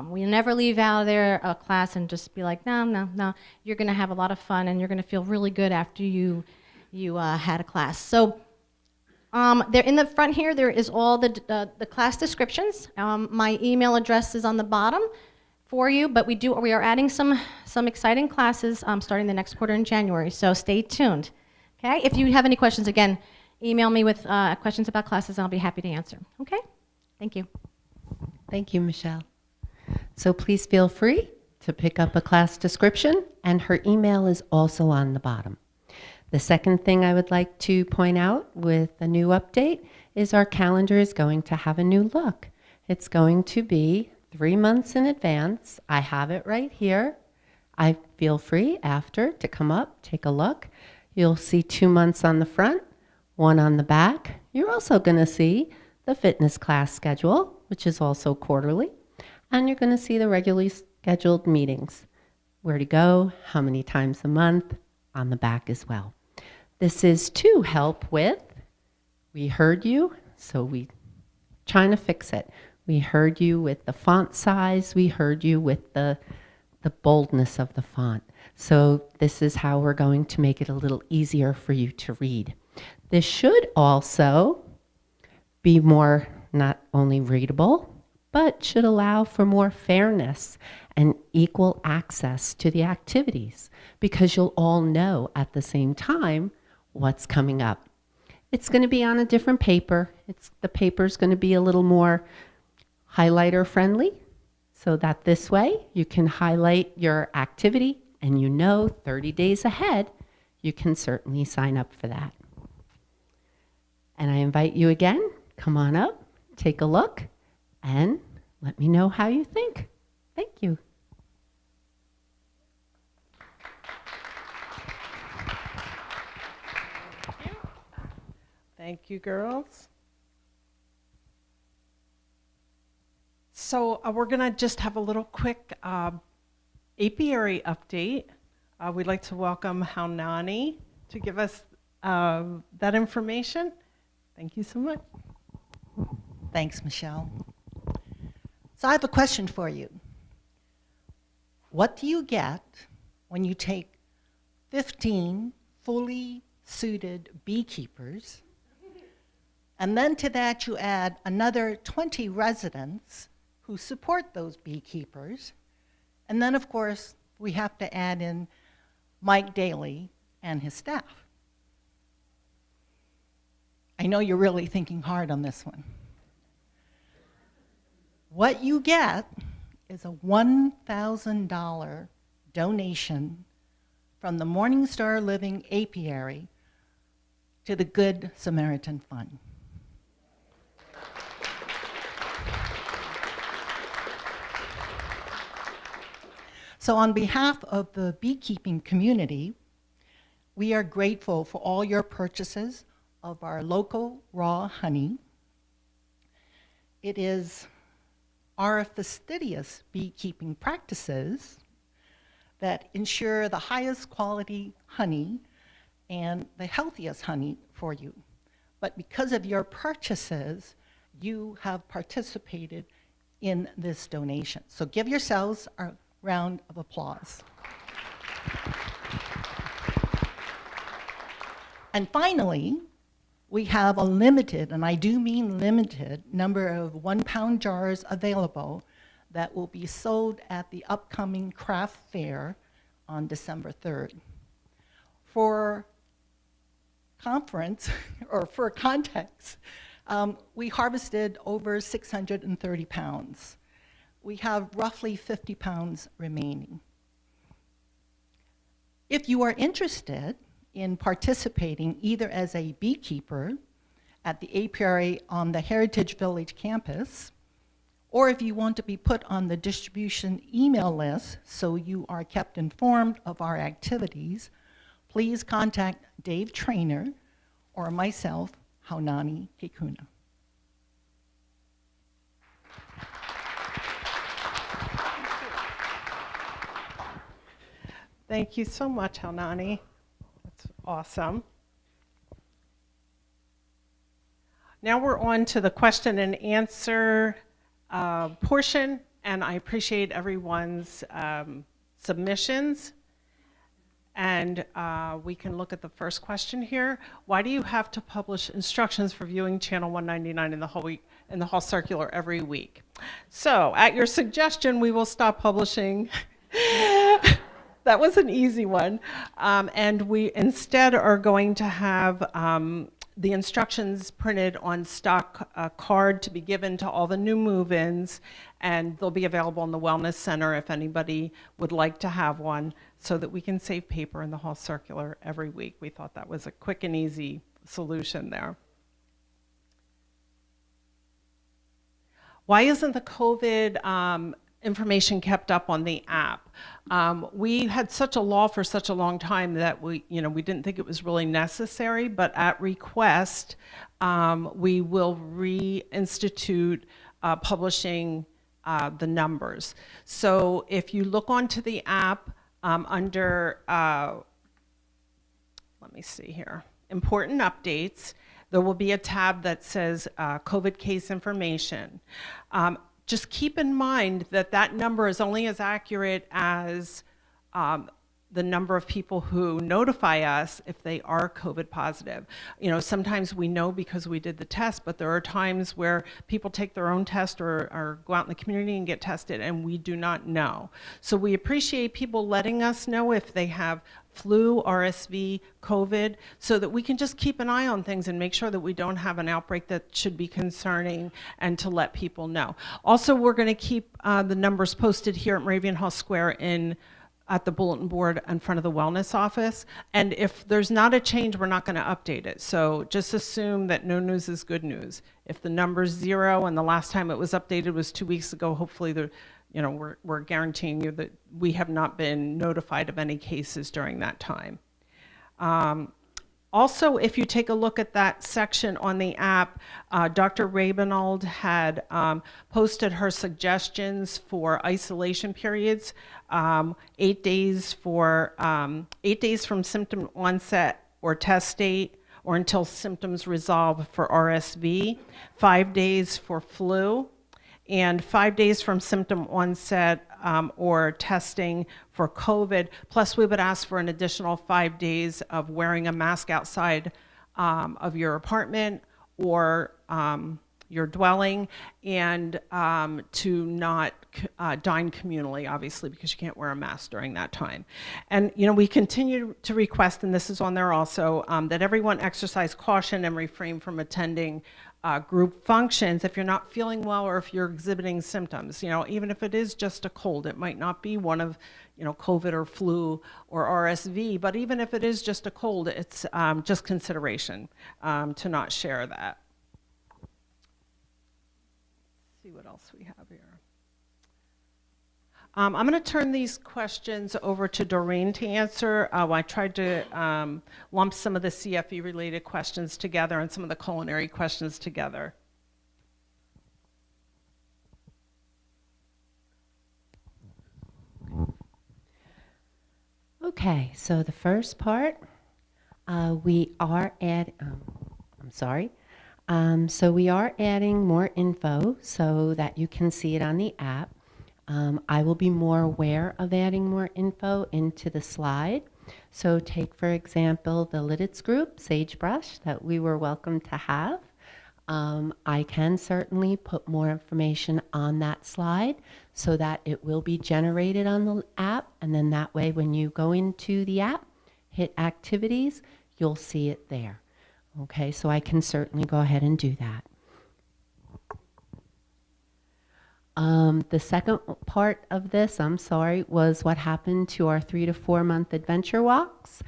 Speaker 8: We never leave out of there a class and just be like, no. You're going to have a lot of fun and you're going to feel really good after you had a class. So there in the front here, there is all the class descriptions. My email address is on the bottom for you, but we are adding some exciting classes starting the next quarter in January. So stay tuned. Okay. If you have any questions, again, email me with questions about classes. And I'll be happy to answer. Okay. Thank you.
Speaker 7: Thank you, Michelle. So please feel free to pick up a class description, and her email is also on the bottom. The second thing I would like to point out with a new update is our calendar is going to have a new look. It's going to be 3 months in advance. I have it right here. I feel free after to come up, take a look. You'll see 2 months on the front, 1 on the back. You're also going to see the fitness class schedule, which is also quarterly. And you're going to see the regularly scheduled meetings, where to go, how many times a month, on the back as well. This is to help with, we heard you, so we trying to fix it. We heard you with the font size, we heard you with the boldness of the font. So this is how we're going to make it a little easier for you to read. This should also be more not only readable, but should allow for more fairness and equal access to the activities, because you'll all know at the same time what's coming up. It's going to be on a different paper. The paper's going to be a little more highlighter friendly, so that this way you can highlight your activity and 30 days ahead, you can certainly sign up for that. And I invite you again, come on up, take a look, and let me know how you think. Thank you.
Speaker 1: Thank you, girls. So we're going to just have a little quick apiary update. We'd like to welcome Haunani to give us that information. Thank you so much.
Speaker 9: Thanks, Michelle. So I have a question for you. What do you get when you take 15 fully suited beekeepers, and then to that you add another 20 residents who support those beekeepers, and then of course we have to add in Mike Daly and his staff? I know you're really thinking hard on this one. What you get is a $1,000 donation from the Morningstar Living Apiary to the Good Samaritan Fund. So on behalf of the beekeeping community, we are grateful for all your purchases of our local raw honey. It is our fastidious beekeeping practices that ensure the highest quality honey and the healthiest honey for you. But because of your purchases, you have participated in this donation. So give yourselves a round of applause. And finally, we have a limited, and I do mean limited, number of 1-pound jars available that will be sold at the upcoming craft fair on December 3rd. For conference, or for context, we harvested over 630 pounds. We have roughly 50 pounds remaining. If you are interested in participating either as a beekeeper at the apiary on the Heritage Village campus, or if you want to be put on the distribution email list so you are kept informed of our activities, please contact Dave Trainer or myself, Haunani Kikuna.
Speaker 1: Thank you so much, Haunani. Awesome. Now we're on to the question and answer portion, and I appreciate everyone's submissions. And we can look at the first question here. Why do you have to publish instructions for viewing channel 199 in the Hall Circular every week? So, at your suggestion, we will stop publishing. That was an easy one. And we instead are going to have the instructions printed on stock card to be given to all the new move-ins, and they'll be available in the Wellness Center if anybody would like to have one, so that we can save paper in the Hall Circular every week. We thought that was a quick and easy solution there. Why isn't the COVID information kept up on the app? We had such a law for such a long time that we didn't think it was really necessary, but at request, we will reinstitute publishing the numbers. So if you look onto the app under, let me see here, important updates, there will be a tab that says COVID case information. Just keep in mind that that number is only as accurate as the number of people who notify us if they are COVID positive. You know, sometimes we know because we did the test, but there are times where people take their own test or go out in the community and get tested, and we do not know. So we appreciate people letting us know if they have flu, RSV, COVID, so that we can just keep an eye on things and make sure that we don't have an outbreak that should be concerning, and to let people know. Also, we're going to keep the numbers posted here at Moravian Hall Square at the bulletin board in front of the wellness office. And if there's not a change, we're not going to update it. So just assume that no news is good news. If the number's 0 and the last time it was updated was 2 weeks ago, hopefully we're guaranteeing you that we have not been notified of any cases during that time. Also, if you take a look at that section on the app, Dr. Rabinold had posted her suggestions for isolation periods, 8 days from symptom onset or test date, or until symptoms resolve for RSV, 5 days for flu, and 5 days from symptom onset or testing for COVID. Plus, we would ask for an additional 5 days of wearing a mask outside of your apartment or your dwelling, and to not dine communally, obviously, because you can't wear a mask during that time. And we continue to request, and this is on there also, that everyone exercise caution and refrain from attending group functions if you're not feeling well or if you're exhibiting symptoms. Even if it is just a cold, it might not be one of COVID or flu or RSV, but even if it is just a cold, it's just consideration to not share that. See what else we have here. I'm going to turn these questions over to Doreen to answer. I tried to lump some of the CFE related questions together and some of the culinary questions together.
Speaker 7: Okay, so the first part, we are adding more info so that you can see it on the app. I will be more aware of adding more info into the slide. So take, for example, the Lidditz group, Sagebrush, that we were welcome to have. I can certainly put more information on that slide so that it will be generated on the app, and then that way when you go into the app, hit activities, you'll see it there. Okay, so I can certainly go ahead and do that. The second part of this, was what happened to our 3 to 4 month adventure walks.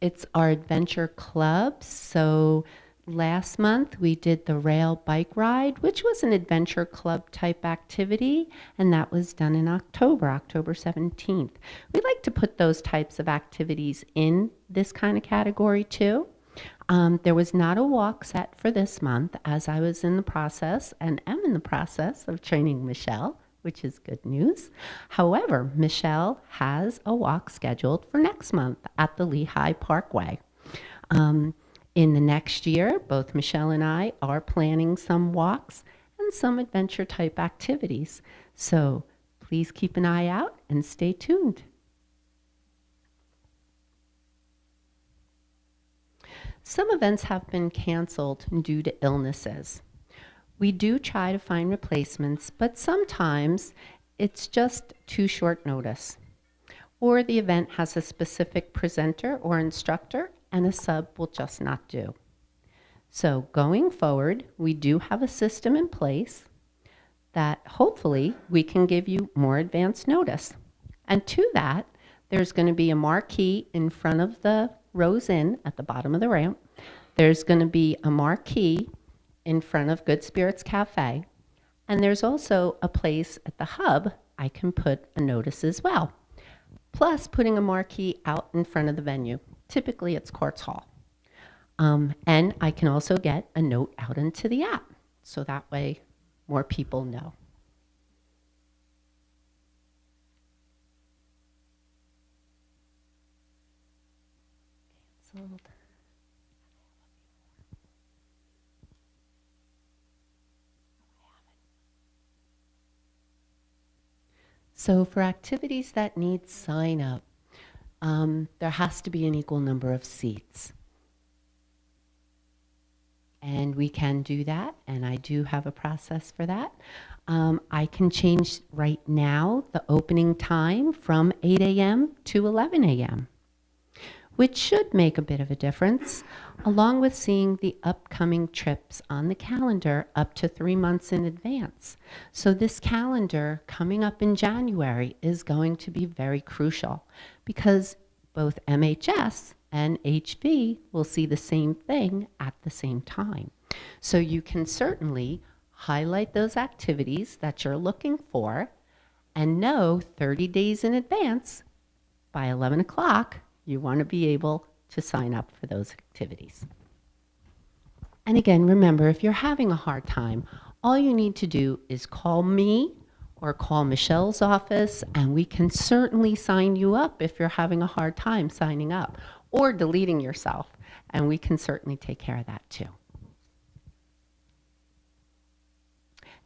Speaker 7: It's our adventure clubs. So last month we did the rail bike ride, which was an adventure club type activity, and that was done in October 17th. We like to put those types of activities in this kind of category too. There was not a walk set for this month, as I was in the process and am in the process of training Michelle, which is good news. However, Michelle has a walk scheduled for next month at the Lehigh Parkway. In the next year, both Michelle and I are planning some walks and some adventure type activities. So please keep an eye out and stay tuned. Some events have been canceled due to illnesses. We do try to find replacements, but sometimes it's just too short notice. Or the event has a specific presenter or instructor and a sub will just not do. So going forward, we do have a system in place that hopefully we can give you more advance notice. And to that, there's going to be a marquee in front of the Rose Inn at the bottom of the ramp. There's going to be a marquee in front of Good Spirits Cafe. And there's also a place at the hub I can put a notice as well. Plus putting a marquee out in front of the venue. Typically it's Courts Hall. And I can also get a note out into the app. So that way more people know. Canceled. So for activities that need sign up, there has to be an equal number of seats. And we can do that, and I do have a process for that. I can change right now the opening time from 8 a.m. to 11 a.m., which should make a bit of a difference, along with seeing the upcoming trips on the calendar up to 3 months in advance. So this calendar coming up in January is going to be very crucial because both MHS and HV will see the same thing at the same time. So you can certainly highlight those activities that you're looking for and know 30 days in advance by 11 o'clock you want to be able to sign up for those activities. And again, remember, if you're having a hard time, all you need to do is call me or call Michelle's office, and we can certainly sign you up if you're having a hard time signing up or deleting yourself, and we can certainly take care of that too.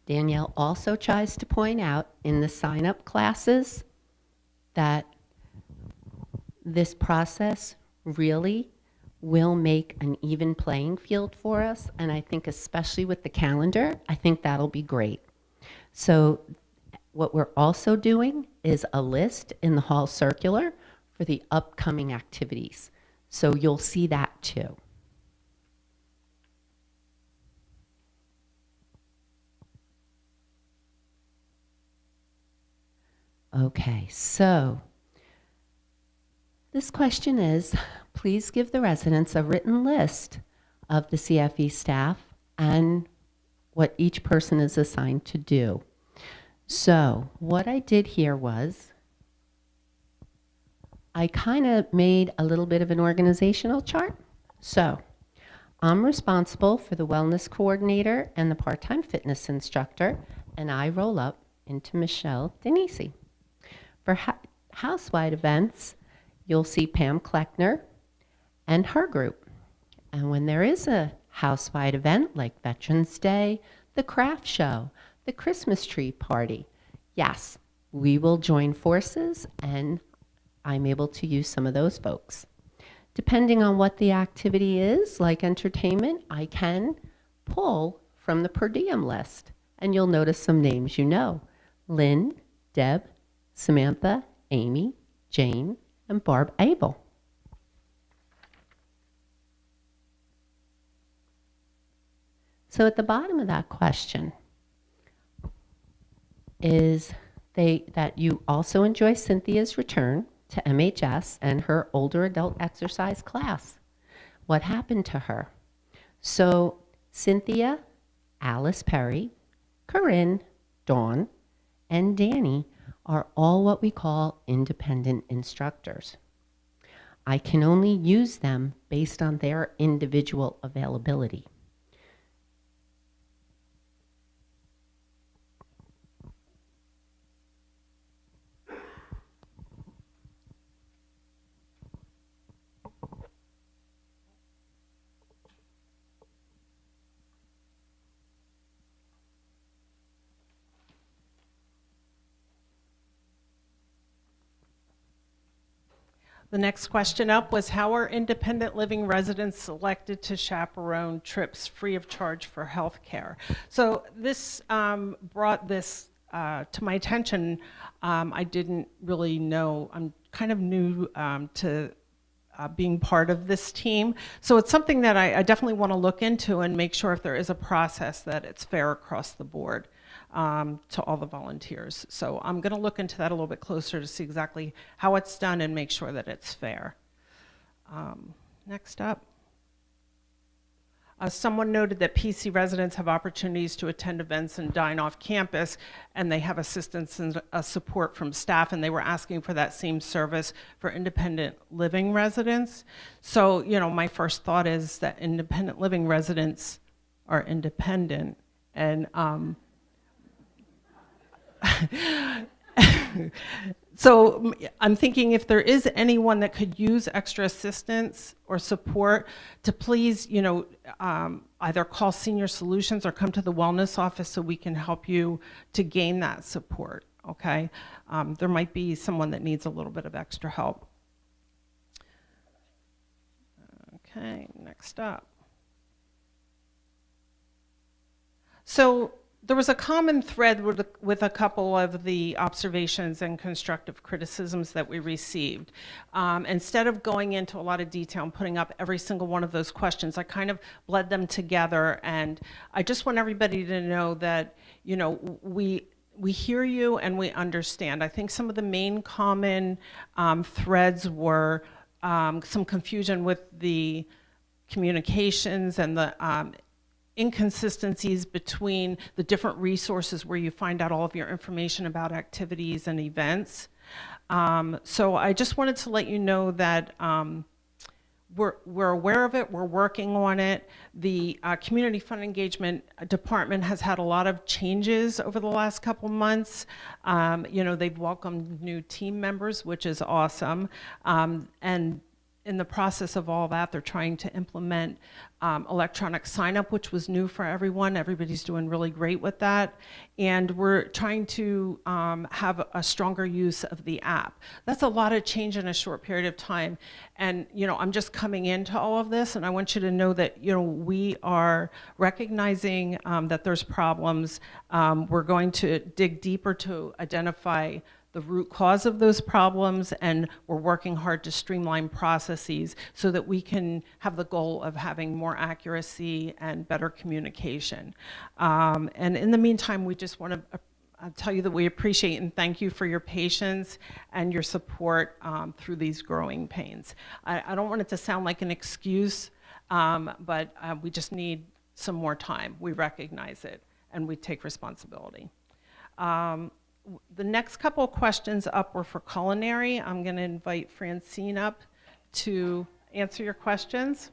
Speaker 7: Danielle also tries to point out in the sign-up classes that this process really will make an even playing field for us, and I think especially with the calendar, I think that'll be great. So what we're also doing is a list in the hall circular for the upcoming activities. So you'll see that too. Okay, so this question is, please give the residents a written list of the CFE staff and what each person is assigned to do. So what I did here was I kind of made a little bit of an organizational chart. So I'm responsible for the wellness coordinator and the part-time fitness instructor, and I roll up into Michelle Denisi. For house-wide events, you'll see Pam Kleckner and her group. And when there is a house-wide event like Veterans Day, the craft show, the Christmas tree party, yes, we will join forces and I'm able to use some of those folks. Depending on what the activity is, like entertainment, I can pull from the per diem list. And you'll notice some names you know. Lynn, Deb, Samantha, Amy, Jane, and Barb Abel. So at the bottom of that question is that you also enjoy Cynthia's return to MHS and her older adult exercise class. What happened to her? So Cynthia, Alice Perry, Corinne, Dawn, and Danny are all what we call independent instructors. I can only use them based on their individual availability.
Speaker 1: The next question up was, how are independent living residents selected to chaperone trips free of charge for health care? So this brought this to my attention. I didn't really know. I'm kind of new to being part of this team. So it's something that I definitely want to look into and make sure if there is a process that it's fair across the board to all the volunteers. So I'm going to look into that a little bit closer to see exactly how it's done and make sure that it's fair. Next up. Someone noted that PC residents have opportunities to attend events and dine off campus, and they have assistance and support from staff, and they were asking for that same service for independent living residents. So, you know, my first thought is that independent living residents are independent, and so I'm thinking if there is anyone that could use extra assistance or support, to please, you know, either call Senior Solutions or come to the wellness office so we can help you to gain that support, okay? There might be someone that needs a little bit of extra help. Okay, next up. So there was a common thread with a couple of the observations and constructive criticisms that we received. Instead of going into a lot of detail and putting up every single one of those questions, I kind of bled them together, and I just want everybody to know that, you know, we hear you and we understand. I think some of the main common threads were some confusion with the communications and the inconsistencies between the different resources where you find out all of your information about activities and events. So I just wanted to let you know that we're aware of it, we're working on it. The Community Fund Engagement Department has had a lot of changes over the last couple months. You know, they've welcomed new team members, which is awesome. And in the process of all that, they're trying to implement electronic sign-up, which was new for everyone. Everybody's doing really great with that. And we're trying to have a stronger use of the app. That's a lot of change in a short period of time. And, you know, I'm just coming into all of this, and I want you to know that, you know, we are recognizing that there's problems. We're going to dig deeper to identify the root cause of those problems, and we're working hard to streamline processes so that we can have the goal of having more accuracy and better communication. And in the meantime, we just want to tell you that we appreciate and thank you for your patience and your support through these growing pains. I don't want it to sound like an excuse, but we just need some more time. We recognize it, and we take responsibility. The next couple of questions up were for culinary. I'm going to invite Francine up to answer your questions.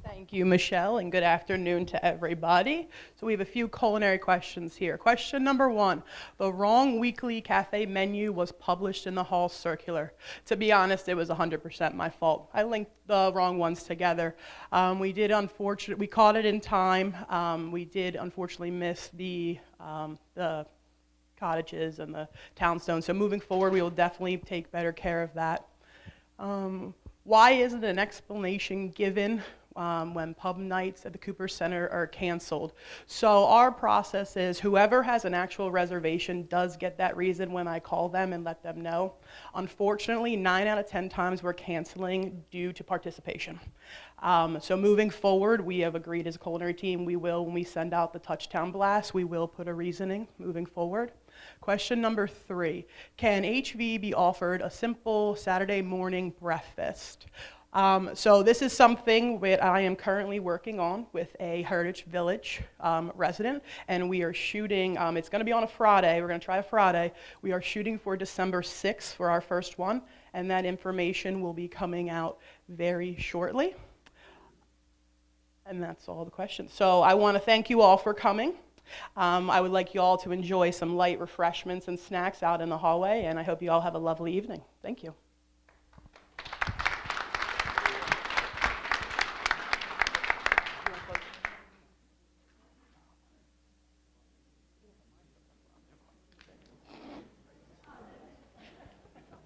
Speaker 10: Thank you, Michelle, and good afternoon to everybody. So we have a few culinary questions here. Question number one, the wrong weekly cafe menu was published in the hall circular. To be honest, it was 100% my fault. I linked the wrong ones together. We caught it in time. We did unfortunately miss the cottages and the townstones. So moving forward, we will definitely take better care of that. Why isn't an explanation given when pub nights at the Cooper Center are canceled? So our process is whoever has an actual reservation does get that reason when I call them and let them know. Unfortunately, 9 out of 10 times we're canceling due to participation. So moving forward, we have agreed as a culinary team, we will, when we send out the touchdown blast, we will put a reasoning moving forward. Question number 3, can HV be offered a simple Saturday morning breakfast? So this is something that I am currently working on with a Heritage Village resident, and we are shooting, it's going to be on a Friday, we're going to try a Friday. We are shooting for December 6th for our first one, and that information will be coming out very shortly. And that's all the questions. So I want to thank you all for coming. I would like you all to enjoy some light refreshments and snacks out in the hallway, and I hope you all have a lovely evening. Thank you.